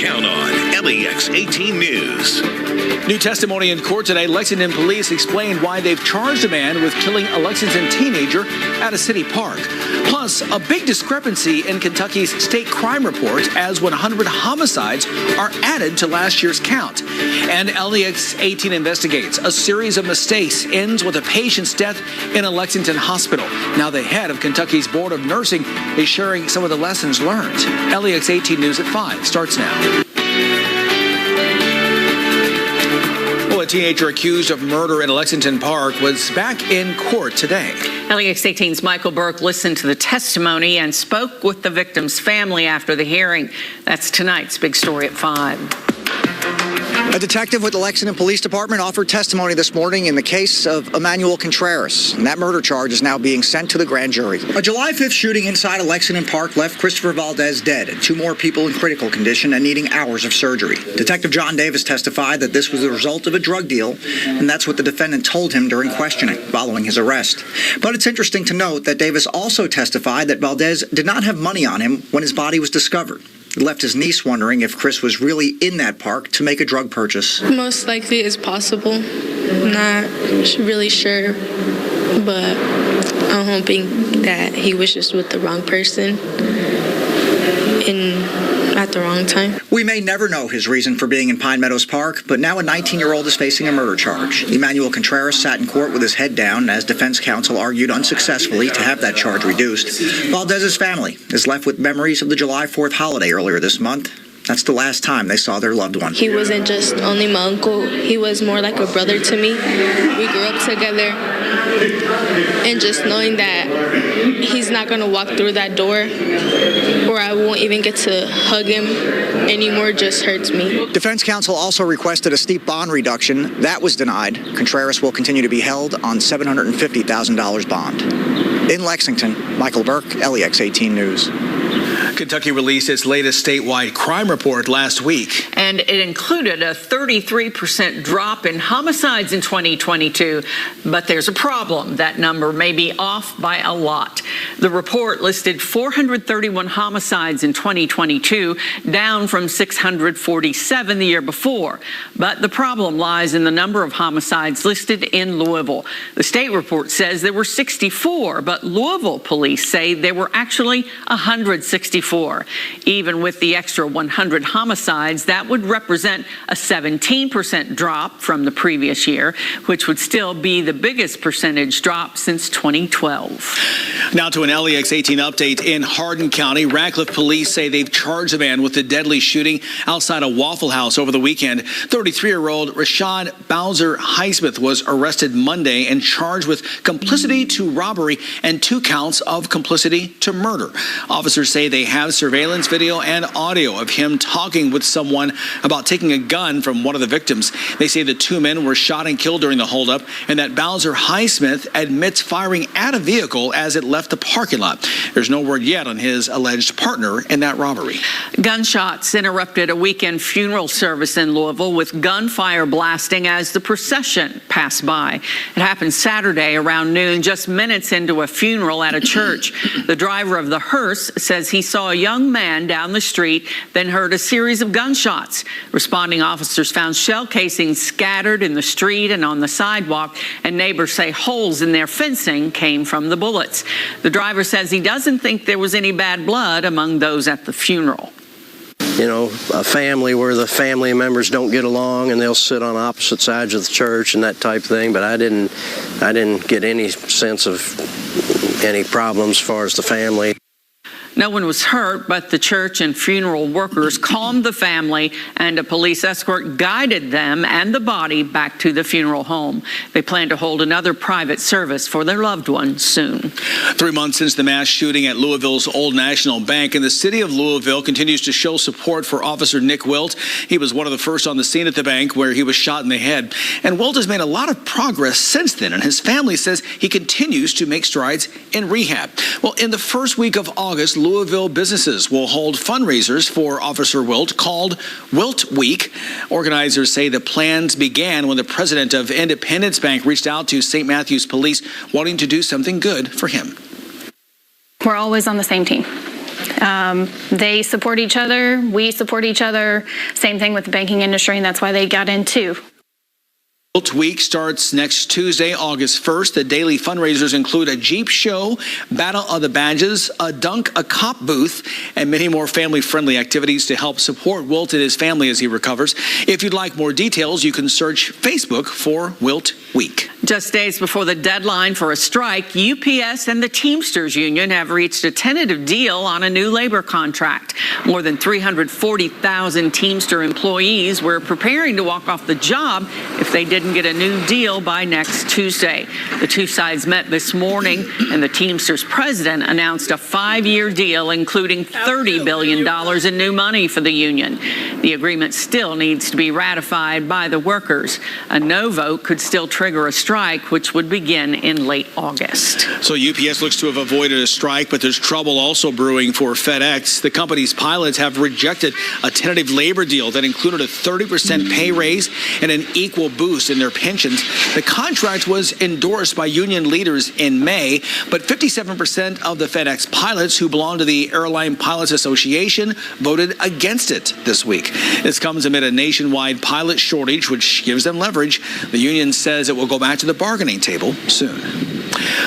count on LEX 18 News. New testimony in court today. Lexington police explained why they've charged a man with killing a Lexington teenager at a city park. Plus, a big discrepancy in Kentucky's state crime report as 100 homicides are added to last year's count. And LEX 18 investigates a series of mistakes ends with a patient's death in a Lexington hospital. Now the head of Kentucky's Board of Nursing is sharing some of the lessons learned. LEX 18 News at 5 starts now. A teenager accused of murder in a Lexington park was back in court today. LEX 18's Michael Burke listened to the testimony and spoke with the victim's family after the hearing. That's tonight's big story at 5. A detective with the Lexington Police Department offered testimony this morning in the case of Emmanuel Contreras, and that murder charge is now being sent to the grand jury. A July 5th shooting inside a Lexington park left Christopher Valdez dead and 2 more people in critical condition and needing hours of surgery. Detective John Davis testified that this was the result of a drug deal, and that's what the defendant told him during questioning following his arrest. But it's interesting to note that Davis also testified that Valdez did not have money on him when his body was discovered. It left his niece wondering if Chris was really in that park to make a drug purchase. Most likely it's possible. Not really sure, but I'm hoping that he was just with the wrong person at the wrong time. We may never know his reason for being in Pine Meadows Park, but now a 19-year-old is facing a murder charge. Emmanuel Contreras sat in court with his head down as defense counsel argued unsuccessfully to have that charge reduced. Valdez's family is left with memories of the July 4th holiday earlier this month. That's the last time they saw their loved one. He wasn't just only my uncle. He was more like a brother to me. We grew up together. And just knowing that he's not going to walk through that door or I won't even get to hug him anymore just hurts me. Defense counsel also requested a steep bond reduction. That was denied. Contreras will continue to be held on $750,000 bond. In Lexington, Michael Burke, LEX 18 News. Kentucky released its latest statewide crime report last week. And it included a 33% drop in homicides in 2022. But there's a problem. That number may be off by a lot. The report listed 431 homicides in 2022, down from 647 the year before. But the problem lies in the number of homicides listed in Louisville. The state report says there were 64, but Louisville police say there were actually 164. Even with the extra 100 homicides, that would represent a 17% drop from the previous year, which would still be the biggest percentage drop since 2012. Now to an LEX 18 update in Hardin County. Radcliffe police say they've charged a man with the deadly shooting outside a Waffle House over the weekend. 33-year-old Rashad Bowser Highsmith was arrested Monday and charged with complicity to robbery and 2 counts of complicity to murder. Officers say they have surveillance video and audio of him talking with someone about taking a gun from one of the victims. They say the 2 men were shot and killed during the holdup and that Bowser Highsmith admits firing at a vehicle as it left the parking lot. There's no word yet on his alleged partner in that robbery. Gunshots interrupted a weekend funeral service in Louisville with gunfire blasting as the procession passed by. It happened Saturday around noon, just minutes into a funeral at a church. The driver of the hearse says he saw a young man down the street, then heard a series of gunshots. Responding officers found shell casings scattered in the street and on the sidewalk, and neighbors say holes in their fencing came from the bullets. The driver says he doesn't think there was any bad blood among those at the funeral. You know, a family where the family members don't get along and they'll sit on opposite sides of the church and that type of thing, but I didn't get any sense of any problems as far as the family. No one was hurt, but the church and funeral workers calmed the family, and a police escort guided them and the body back to the funeral home. They plan to hold another private service for their loved one soon. 3 months since the mass shooting at Louisville's Old National Bank, and the city of Louisville continues to show support for Officer Nick Wilt. He was one of the first on the scene at the bank where he was shot in the head. And Wilt has made a lot of progress since then, and his family says he continues to make strides in rehab. Well, in the first week of August, Louisville businesses will hold fundraisers for Officer Wilt called Wilt Week. Organizers say the plans began when the president of Independence Bank reached out to St. Matthews Police wanting to do something good for him. We're always on the same team. They support each other. We support each other. Same thing with the banking industry, and that's why they got in too. Wilt Week starts next Tuesday, August 1st. The daily fundraisers include a Jeep show, Battle of the Badges, a Dunk a Cop booth, and many more family-friendly activities to help support Wilt and his family as he recovers. If you'd like more details, you can search Facebook for Wilt Week. Just days before the deadline for a strike, UPS and the Teamsters Union have reached a tentative deal on a new labor contract. More than 340,000 Teamster employees were preparing to walk off the job if they didn't get a new deal by next Tuesday. The two sides met this morning, and the Teamsters president announced a 5-year deal, including $30 billion in new money for the union. The agreement still needs to be ratified by the workers. A no vote could still trigger a strike, which would begin in late August. So UPS looks to have avoided a strike, but there's trouble also brewing for FedEx. The company's pilots have rejected a tentative labor deal that included a 30% pay raise and an equal boost in their pensions. The contract was endorsed by union leaders in May, but 57% of the FedEx pilots who belong to the Airline Pilots Association voted against it this week. This comes amid a nationwide pilot shortage, which gives them leverage. The union says it will go back to the bargaining table soon.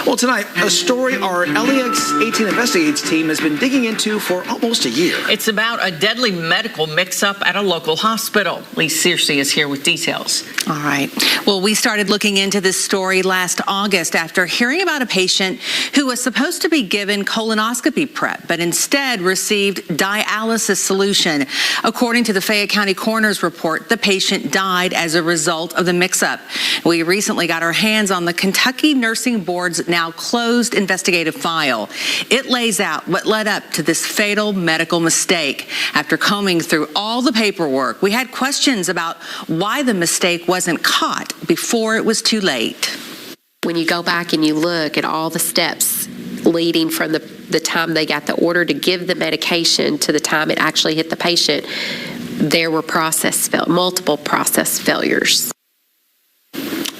Well, tonight, a story our LEX 18 Investigates team has been digging into for almost a year. It's about a deadly medical mix-up at a local hospital. Lee Searcy is here with details. All right. Well, we started looking into this story last August after hearing about a patient who was supposed to be given colonoscopy prep, but instead received dialysis solution. According to the Fayette County Coroner's report, the patient died as a result of the mix-up. We recently got our hands on the Kentucky Nursing Board's now closed investigative file. It lays out what led up to this fatal medical mistake. After combing through all the paperwork, we had questions about why the mistake wasn't caught before it was too late. When you go back and you look at all the steps leading from the time they got the order to give the medication to the time it actually hit the patient, there were multiple process failures.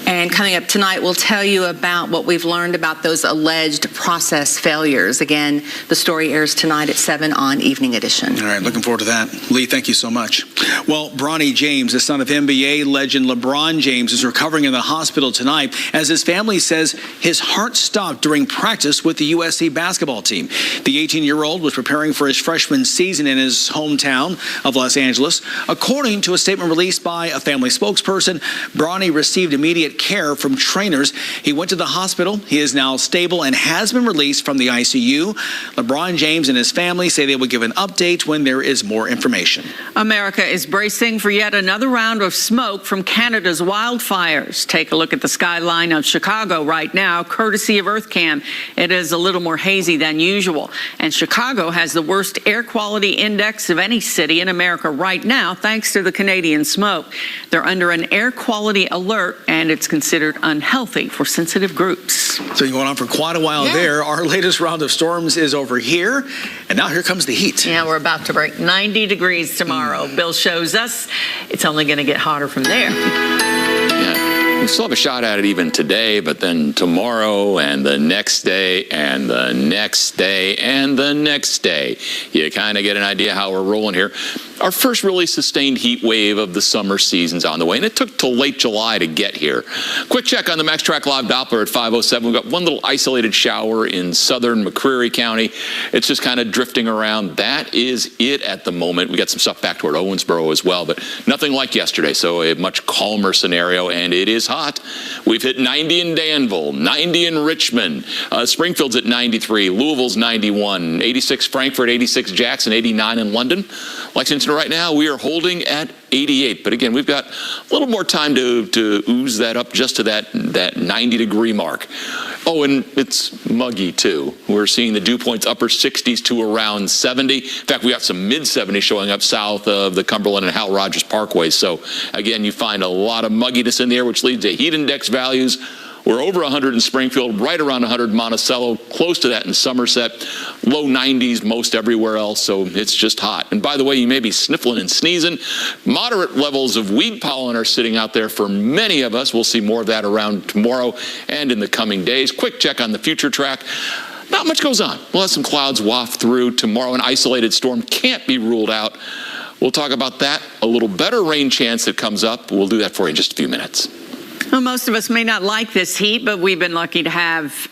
And coming up tonight, we'll tell you about what we've learned about those alleged process failures. Again, the story airs tonight at 7 on Evening Edition. All right, looking forward to that. Lee, thank you so much. Well, Bronny James, the son of NBA legend LeBron James, is recovering in the hospital tonight as his family says his heart stopped during practice with the USC basketball team. The 18-year-old was preparing for his freshman season in his hometown of Los Angeles. According to a statement released by a family spokesperson, Bronny received immediate care from trainers. He went to the hospital. He is now stable and has been released from the ICU. LeBron James and his family say they will give an update when there is more information. America is bracing for yet another round of smoke from Canada's wildfires. Take a look at the skyline of Chicago right now, courtesy of EarthCam. It is a little more hazy than usual. And Chicago has the worst air quality index of any city in America right now, thanks to the Canadian smoke. They're under an air quality alert, and it's considered unhealthy for sensitive groups. So you're going on for quite a while there. Our latest round of storms is over here, and now here comes the heat. Yeah, we're about to break 90 degrees tomorrow. Bill shows us it's only going to get hotter from there. Yeah, we still have a shot at it even today, but then tomorrow and the next day and the next day and the next day, you kind of get an idea how we're rolling here. Our first really sustained heat wave of the summer season's on the way, and it took till late July to get here. Quick check on the MaxTrack Live Doppler at 5:07. We've got one little isolated shower in southern McCreary County. It's just kind of drifting around. That is it at the moment. We got some stuff back toward Owensboro as well, but nothing like yesterday, so a much calmer scenario, and it is hot. We've hit 90 in Danville, 90 in Richmond, Springfield's at 93, Louisville's 91, 86 Frankfurt, 86 Jackson, 89 in London. Lexington right now, we are holding at 88. But again, we've got a little more time to ooze that up just to that 90-degree mark. Oh, and it's muggy, too. We're seeing the dew points upper 60s to around 70. In fact, we got some mid-70s showing up south of the Cumberland and Hal Rogers Parkway. So, again, you find a lot of mugginess in the air, which leads to heat index values. We're over 100 in Springfield, right around 100 in Monticello, close to that in Somerset, low 90s most everywhere else, so it's just hot. And by the way, you may be sniffling and sneezing. Moderate levels of weed pollen are sitting out there for many of us. We'll see more of that around tomorrow and in the coming days. Quick check on the future track. not much goes on. We'll have some clouds waft through tomorrow. An isolated storm can't be ruled out. We'll talk about that. A little better rain chance that comes up. We'll do that for you in just a few minutes. Well, most of us may not like this heat, but we've been lucky to have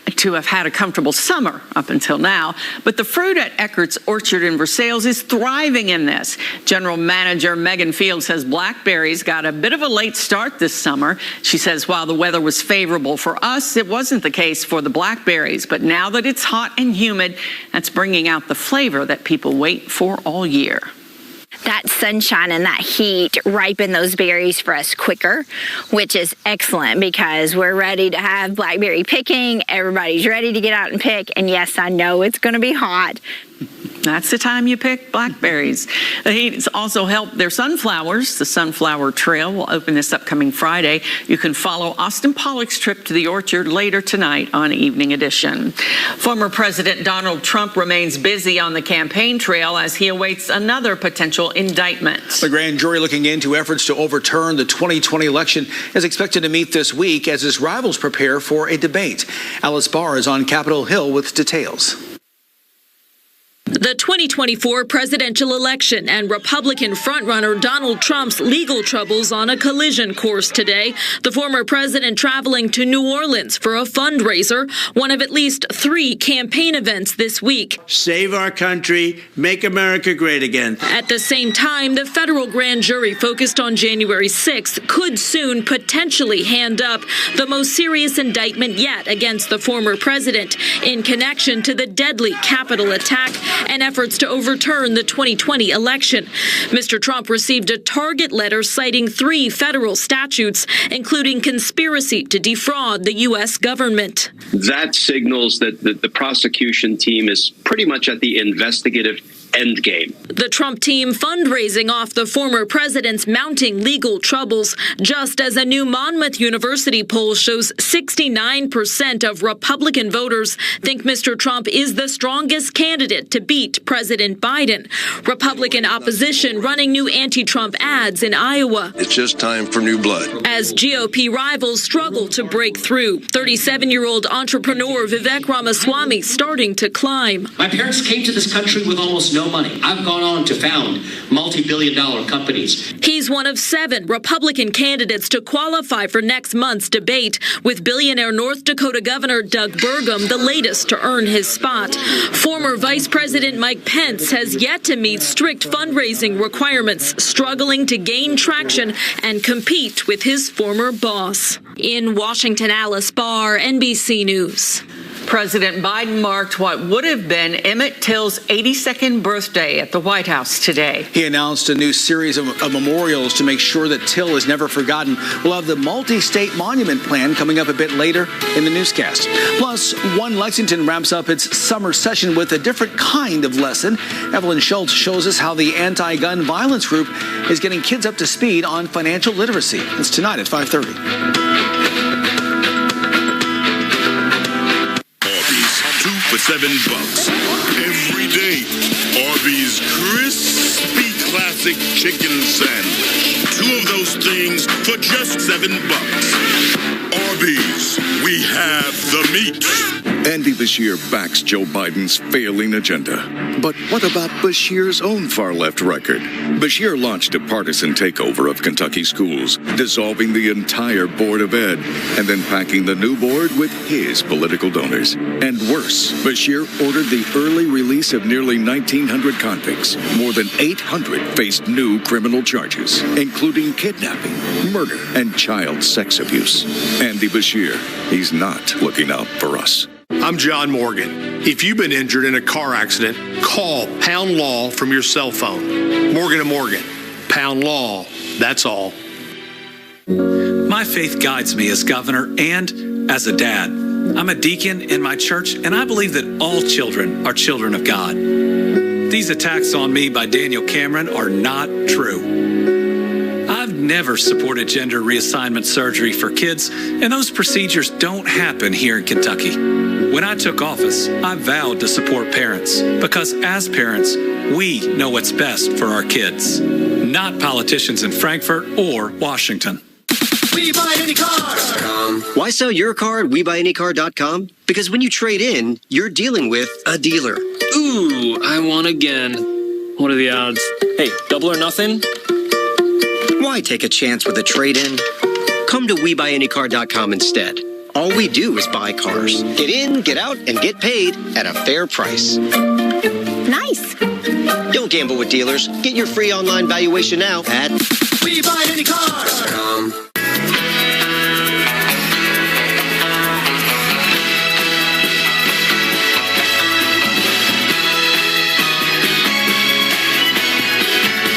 had a comfortable summer up until now. But the fruit at Eckert's Orchard in Versailles is thriving in this. General Manager Megan Field says blackberries got a bit of a late start this summer. She says while the weather was favorable for us, it wasn't the case for the blackberries. But now that it's hot and humid, that's bringing out the flavor that people wait for all year. That sunshine and that heat ripen those berries for us quicker, which is excellent because we're ready to have blackberry picking. Everybody's ready to get out and pick. And yes, I know it's going to be hot. That's the time you pick blackberries. The heat has also helped their sunflowers. The Sunflower Trail will open this upcoming Friday. You can follow Austin Pollock's trip to the orchard later tonight on Evening Edition. Former President Donald Trump remains busy on the campaign trail as he awaits another potential indictment. The grand jury looking into efforts to overturn the 2020 election is expected to meet this week as his rivals prepare for a debate. Alice Barr is on Capitol Hill with details. The 2024 presidential election and Republican frontrunner Donald Trump's legal troubles on a collision course today. The former president traveling to New Orleans for a fundraiser, one of at least 3 campaign events this week. Save our country, make America great again. At the same time, the federal grand jury focused on January 6th could soon potentially hand up the most serious indictment yet against the former president in connection to the deadly Capitol attack and efforts to overturn the 2020 election. Mr. Trump received a target letter citing 3 federal statutes, including conspiracy to defraud the U.S. government. That signals that the prosecution team is pretty much at the investigative end game. The Trump team fundraising off the former president's mounting legal troubles, just as a new Monmouth University poll shows 69% of Republican voters think Mr. Trump is the strongest candidate to beat President Biden. Republican opposition running new anti-Trump ads in Iowa. It's just time for new blood. As GOP rivals struggle to break through, 37-year-old entrepreneur Vivek Ramaswamy starting to climb. My parents came to this country with almost no money. I've gone on to found multi-billion-dollar companies. He's one of 7 Republican candidates to qualify for next month's debate, with billionaire North Dakota Governor Doug Burgum the latest to earn his spot. Former Vice President Mike Pence has yet to meet strict fundraising requirements, struggling to gain traction and compete with his former boss. In Washington, Alice Barr, NBC News. President Biden marked what would have been Emmett Till's 82nd birthday at the White House today. He announced a new series of memorials to make sure that Till is never forgotten. We'll have the multi-state monument plan coming up a bit later in the newscast. Plus, One Lexington wraps up its summer session with a different kind of lesson. Evelyn Schultz shows us how the anti-gun violence group is getting kids up to speed on financial literacy. It's tonight at 5:30. For $7 every day. Arby's crispy classic chicken sandwich. 2 of those things for just $7. Arby's, we have the meat. Andy Bashir backs Joe Biden's failing agenda. But what about Bashir's own far-left record? Bashir launched a partisan takeover of Kentucky schools, dissolving the entire Board of Ed, and then packing the new board with his political donors. And worse, Bashir ordered the early release of nearly 1,900 convicts. More than 800 faced new criminal charges, including kidnapping, murder, and child sex abuse. Andy Bashir, he's not looking out for us. I'm John Morgan. If you've been injured in a car accident, call Pound Law from your cell phone. Morgan & Morgan. Pound Law. That's all. My faith guides me as governor and as a dad. I'm a deacon in my church, and I believe that all children are children of God. These attacks on me by Daniel Cameron are not true. I've never supported gender reassignment surgery for kids, and those procedures don't happen here in Kentucky. When I took office, I vowed to support parents because as parents, we know what's best for our kids, not politicians in Frankfurt or Washington. WeBuyAnyCar.com. Why sell your car at WeBuyAnyCar.com? Because when you trade in, you're dealing with a dealer. Ooh, I won again. What are the odds? Hey, double or nothing? Why take a chance with a trade-in? Come to WeBuyAnyCar.com instead. All we do is buy cars. Get in, get out, and get paid at a fair price. Nice. Don't gamble with dealers. Get your free online valuation now at WeBuyAnyCar.com.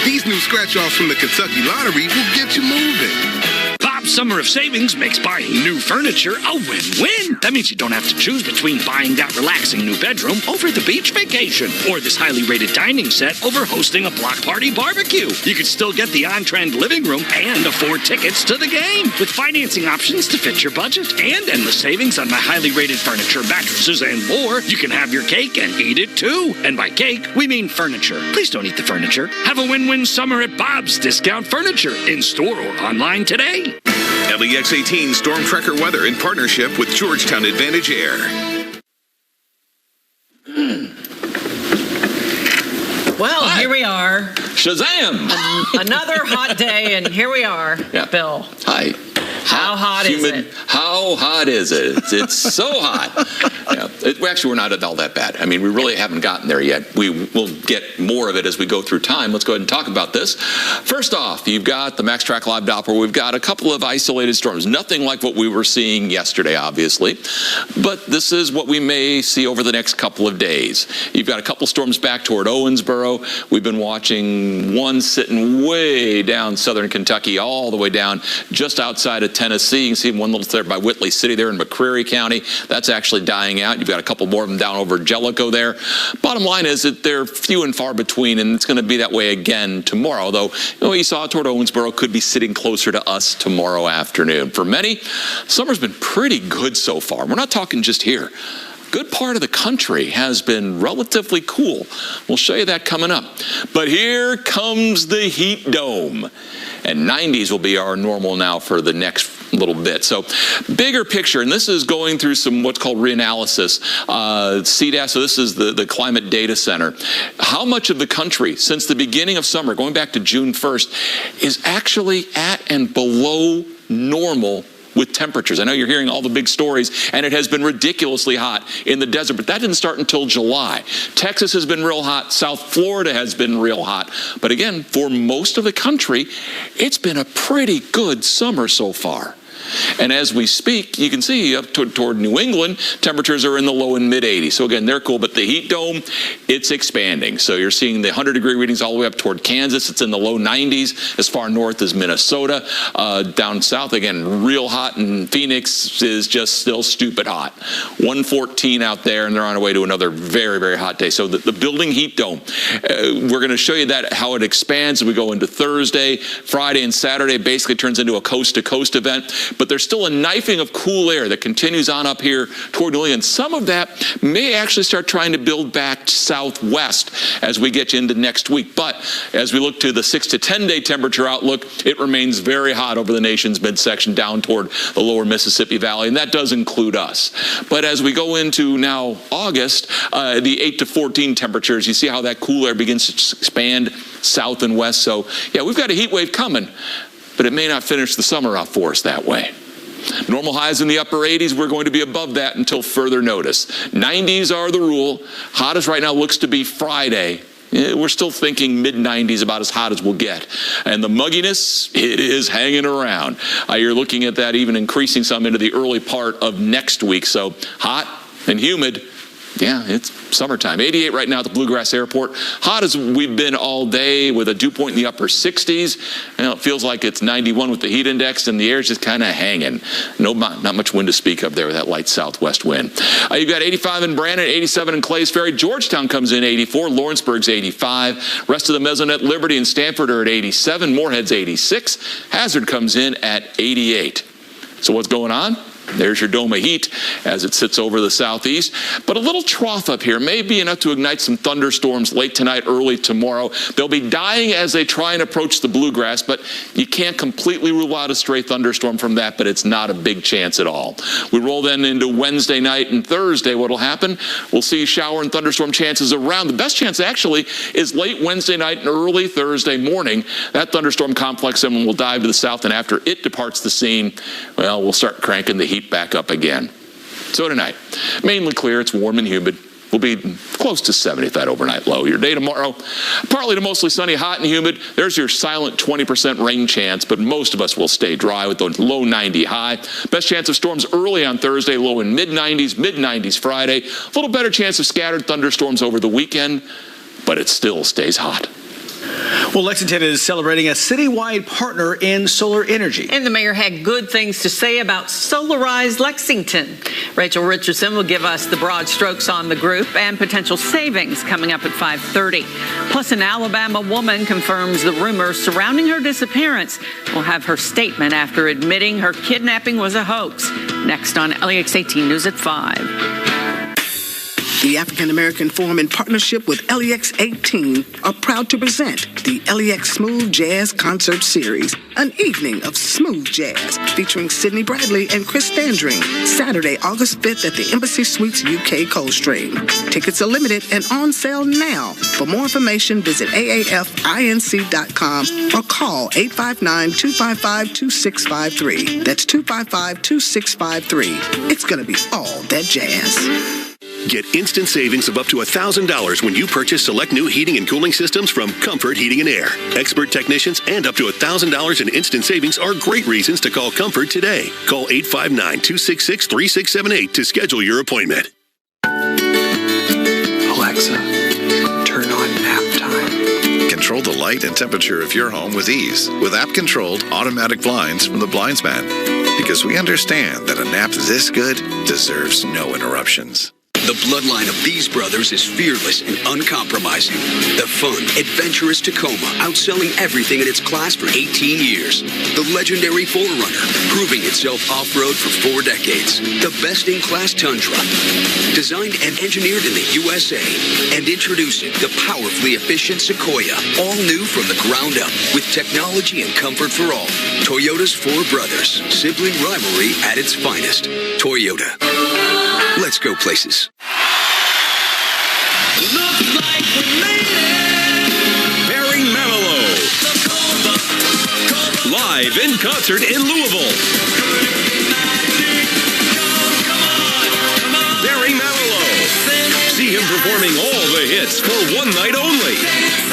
These new scratch-offs from the Kentucky Lottery will get you moving. Bob's Summer of Savings makes buying new furniture a win-win. That means you don't have to choose between buying that relaxing new bedroom over the beach vacation or this highly rated dining set over hosting a block party barbecue. You could still get the on-trend living room and afford tickets to the game with financing options to fit your budget and endless savings on my highly rated furniture, mattresses, and more. You can have your cake and eat it too. And by cake, we mean furniture. Please don't eat the furniture. Have a win-win summer at Bob's Discount Furniture in store or online today. LEX 18 Storm Tracker weather in partnership with Georgetown Advantage Air. Well, Hi. here we are. Shazam! Another hot day, and here we are. Yeah. Bill. Hi. How hot is it? How hot is it? It's so hot. Yeah. We're not all that bad. I mean, we really haven't gotten there yet. We will get more of it as we go through time. Let's go ahead and talk about this. First off, you've got the Max Track Live Doppler. We've got a couple of isolated storms. Nothing like what we were seeing yesterday, obviously. But this is what we may see over the next couple of days. You've got a couple storms back toward Owensboro. We've been watching one sitting way down southern Kentucky, all the way down just outside of Tennessee. You can see one little there by Whitley City there in McCreary County. That's actually dying out. You've got a couple more of them down over Jellicoe there. Bottom line is that they're few and far between, and it's going to be that way again tomorrow. Though, you saw toward Owensboro could be sitting closer to us tomorrow afternoon. For many, summer's been pretty good so far. We're not talking just here. Good part of the country has been relatively cool. We'll show you that coming up. But here comes the heat dome. And 90s will be our normal now for the next little bit. So bigger picture, and this is going through some what's called reanalysis. CDAS, so this is the Climate Data Center. How much of the country since the beginning of summer, going back to June 1st, is actually at and below normal with temperatures? I know you're hearing all the big stories, and it has been ridiculously hot in the desert, but that didn't start until July. Texas has been real hot. South Florida has been real hot. But again, for most of the country, it's been a pretty good summer so far. And as we speak, you can see up toward New England, temperatures are in the low and mid 80s. So again, they're cool, but the heat dome, it's expanding. So you're seeing the 100-degree readings all the way up toward Kansas. It's in the low 90s as far north as Minnesota. Down south, again, real hot, and Phoenix is just still stupid hot. 114 out there, and they're on their way to another very, very hot day. So the building heat dome, we're going to show you that, how it expands as we go into Thursday. Friday and Saturday basically turns into a coast-to-coast event. But there's still a knifing of cool air that continues on up here toward New England. Some of that may actually start trying to build back southwest as we get into next week. But as we look to the 6 to 10 day temperature outlook, it remains very hot over the nation's midsection down toward the lower Mississippi Valley, and that does include us. But as we go into now August, the 8 to 14 temperatures, you see how that cool air begins to expand south and west. So yeah, we've got a heat wave coming, but it may not finish the summer out for us that way. Normal highs in the upper 80s. We're going to be above that until further notice. 90s are the rule. Hottest right now looks to be Friday. We're still thinking mid-90s, about as hot as we'll get. And the mugginess, it is hanging around. You're looking at that even increasing some into the early part of next week. So hot and humid. Yeah, it's summertime. 88 right now at the Bluegrass Airport. Hot as we've been all day with a dew point in the upper 60s. It feels like it's 91 with the heat index, and the air's just kind of hanging. Not much wind to speak of there with that light southwest wind. You've got 85 in Brandon, 87 in Clays Ferry. Georgetown comes in 84. Lawrenceburg's 85. Rest of the Mesonet, Liberty, and Stanford are at 87. Moorhead's 86. Hazard comes in at 88. So what's going on? There's your dome of heat as it sits over the southeast. But a little trough up here may be enough to ignite some thunderstorms late tonight, early tomorrow. They'll be dying as they try and approach the bluegrass, but you can't completely rule out a stray thunderstorm from that, but it's not a big chance at all. We roll then into Wednesday night and Thursday. What'll happen? We'll see shower and thunderstorm chances around. The best chance actually is late Wednesday night and early Thursday morning. That thunderstorm complex then will dive to the south, and after it departs the scene, well, we'll start cranking the heat back up again. So tonight, mainly clear. It's warm and humid. We'll be close to 70 at that overnight low. Your day tomorrow, partly to mostly sunny, hot and humid. There's your silent 20% rain chance, but most of us will stay dry with the low 90 high. Best chance of storms early on Thursday, low in mid-90s Friday. A little better chance of scattered thunderstorms over the weekend, but it still stays hot. Well, Lexington is celebrating a citywide partner in solar energy. And the mayor had good things to say about Solarize Lexington. Rachel Richardson will give us the broad strokes on the group and potential savings coming up at 5:30. Plus, an Alabama woman confirms the rumors surrounding her disappearance. We'll have her statement after admitting her kidnapping was a hoax. Next on LEX 18 News at 5. The African American Forum, in partnership with LEX 18, are proud to present the LEX Smooth Jazz Concert Series, an evening of smooth jazz featuring Sidney Bradley and Chris Standring, Saturday, August 5th at the Embassy Suites UK Coldstream. Tickets are limited and on sale now. For more information, visit aafinc.com or call 859-255-2653. That's 255-2653. It's going to be all that jazz. Get instant savings of up to $1,000 when you purchase select new heating and cooling systems from Comfort Heating and Air. Expert technicians and up to $1,000 in instant savings are great reasons to call Comfort today. Call 859-266-3678 to schedule your appointment. Alexa, turn on nap time. Control the light and temperature of your home with ease with app-controlled automatic blinds from the Blindsman. Because we understand that a nap this good deserves no interruptions. The bloodline of these brothers is fearless and uncompromising. The fun, adventurous Tacoma, outselling everything in its class for 18 years. The legendary 4Runner, proving itself off-road for 4 decades. The best-in-class Tundra, designed and engineered in the USA. And introducing the powerfully efficient Sequoia, all new from the ground up, with technology and comfort for all. Toyota's 4 brothers, simply rivalry at its finest. Toyota. Let's go places. Looks like we made it. Barry Manilow. Live in concert in Louisville. Barry Manilow. See him performing all the hits for one night only.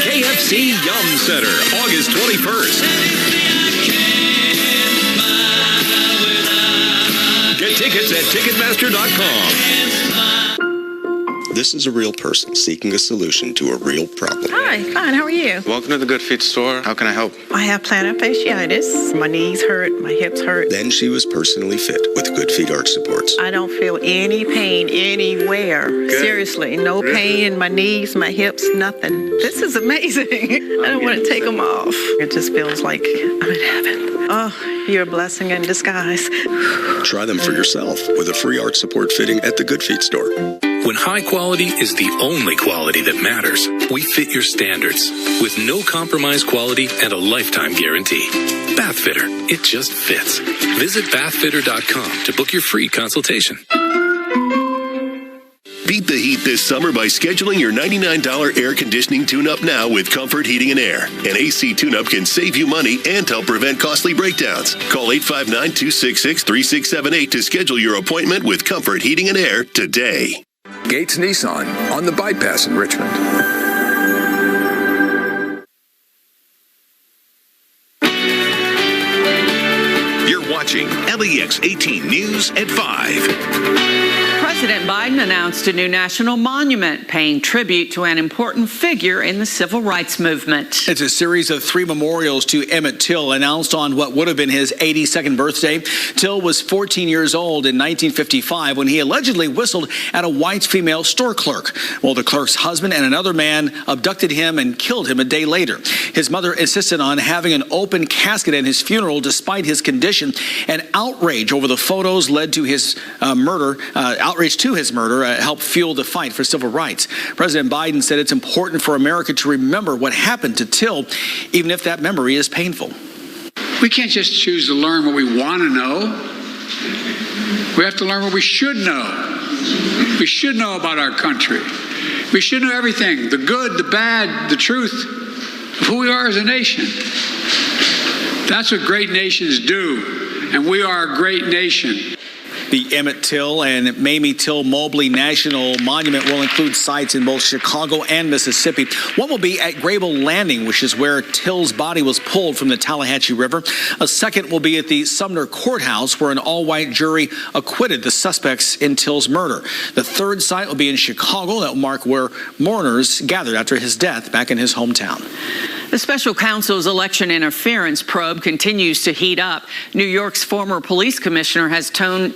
KFC Yum Center, August 21st. Get tickets at Ticketmaster.com. This is a real person seeking a solution to a real problem. Hi, fine. How are you? Welcome to the Good Feet store. How can I help? I have plantar fasciitis. My knees hurt. My hips hurt. Then she was personally fit with Good Feet arch supports. I don't feel any pain anywhere. Good. Seriously, no pain in my knees, my hips, nothing. This is amazing. I don't want to take them off. It just feels like I'm in heaven. Oh, you're a blessing in disguise. Try them for yourself with a free arch support fitting at the Good Feet store. When high quality is the only quality that matters, we fit your standards with no compromise quality and a lifetime guarantee. Bathfitter, it just fits. Visit bathfitter.com to book your free consultation. Beat the heat this summer by scheduling your $99 air conditioning tune-up now with Comfort Heating and Air. An AC tune-up can save you money and help prevent costly breakdowns. Call 859-266-3678 to schedule your appointment with Comfort Heating and Air today. Gates Nissan on the bypass in Richmond. You're watching LEX 18 News at 5. President Biden announced a new national monument paying tribute to an important figure in the civil rights movement. It's a series of 3 memorials to Emmett Till announced on what would have been his 82nd birthday. Till was 14 years old in 1955 when he allegedly whistled at a white female store clerk. Well, the clerk's husband and another man abducted him and killed him a day later. His mother insisted on having an open casket at his funeral despite his condition, and out outrage over the photos led to his outrage to his murder helped fuel the fight for civil rights. President Biden said it's important for America to remember what happened to Till, even if that memory is painful. We can't just choose to learn what we want to know. We have to learn what we should know. We should know about our country. We should know everything, the good, the bad, the truth of who we are as a nation. That's what great nations do, and we are a great nation. The Emmett Till and Mamie Till Mobley National Monument will include sites in both Chicago and Mississippi. One will be at Grable Landing, which is where Till's body was pulled from the Tallahatchie River. A second will be at the Sumner Courthouse, where an all-white jury acquitted the suspects in Till's murder. The third site will be in Chicago. That will mark where mourners gathered after his death back in his hometown. The special counsel's election interference probe continues to heat up. New York's former police commissioner has turned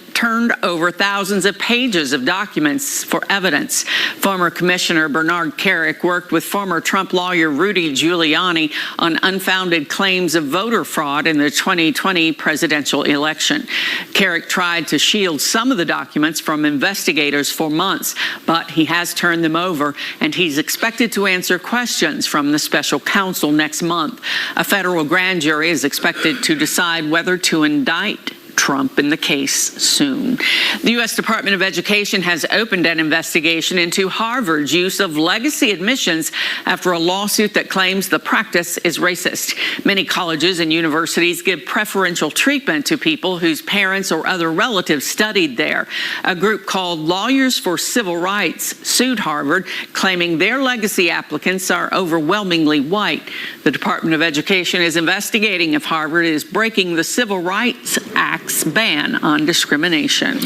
over thousands of pages of documents for evidence. Former Commissioner Bernard Kerik worked with former Trump lawyer Rudy Giuliani on unfounded claims of voter fraud in the 2020 presidential election. Kerik tried to shield some of the documents from investigators for months, but he has turned them over, and he's expected to answer questions from the special counsel next month. A federal grand jury is expected to decide whether to indict Trump in the case soon. The U.S. Department of Education has opened an investigation into Harvard's use of legacy admissions after a lawsuit that claims the practice is racist. Many colleges and universities give preferential treatment to people whose parents or other relatives studied there. A group called Lawyers for Civil Rights sued Harvard, claiming their legacy applicants are overwhelmingly white. The Department of Education is investigating if Harvard is breaking the Civil Rights Act's ban on discrimination.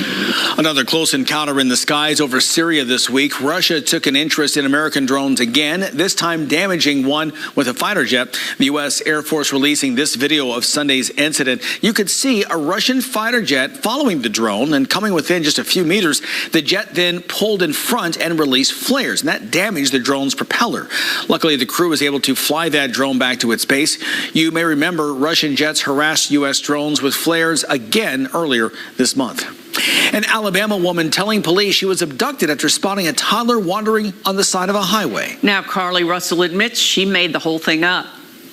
Another close encounter in the skies over Syria this week. Russia took an interest in American drones again, this time damaging one with a fighter jet. The U.S. Air Force releasing this video of Sunday's incident. You could see a Russian fighter jet following the drone and coming within just a few meters. The jet then pulled in front and released flares, and that damaged the drone's propeller. Luckily, the crew was able to fly that drone back to its base. You may remember Russian jets harassed U.S. drones with flares again earlier this month. An Alabama woman telling police she was abducted after spotting a toddler wandering on the side of a highway. Now, Carly Russell admits she made the whole thing up.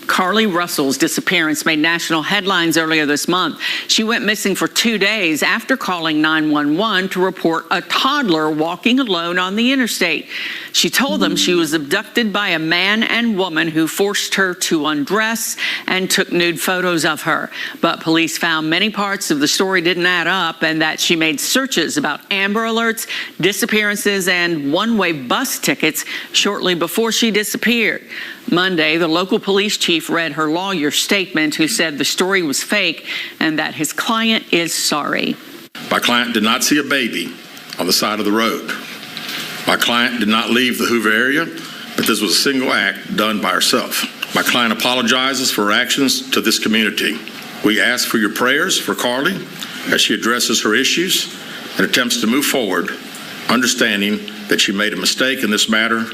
Carly Russell's disappearance made national headlines earlier this month. She went missing for 2 days after calling 911 to report a toddler walking alone on the interstate. She told them she was abducted by a man and woman who forced her to undress and took nude photos of her. But police found many parts of the story didn't add up, and that she made searches about Amber Alerts, disappearances, and one-way bus tickets shortly before she disappeared. Monday, the local police chief read her lawyer's statement, who said the story was fake and that his client is sorry. My client did not see a baby on the side of the road. My client did not leave the Hoover area, but this was a single act done by herself. My client apologizes for her actions to this community. We ask for your prayers for Carly as she addresses her issues and attempts to move forward, understanding that she made a mistake in this matter.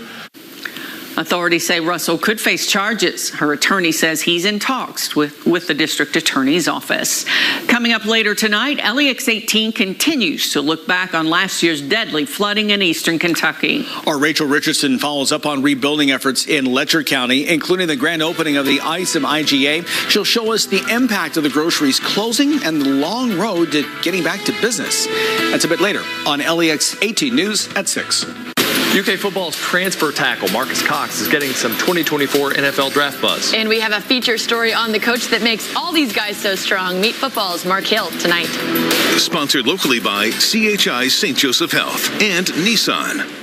Authorities say Russell could face charges. Her attorney says he's in talks with the district attorney's office. Coming up later tonight, LEX 18 continues to look back on last year's deadly flooding in eastern Kentucky. Our Rachel Richardson follows up on rebuilding efforts in Letcher County, including the grand opening of the ISOM IGA. She'll show us the impact of the groceries closing and the long road to getting back to business. That's a bit later on LEX 18 News at 6. UK football's transfer tackle Marcus Cox is getting some 2024 NFL draft buzz. And we have a feature story on the coach that makes all these guys so strong. Meet football's Mark Hill tonight. Sponsored locally by CHI St. Joseph Health and Nissan.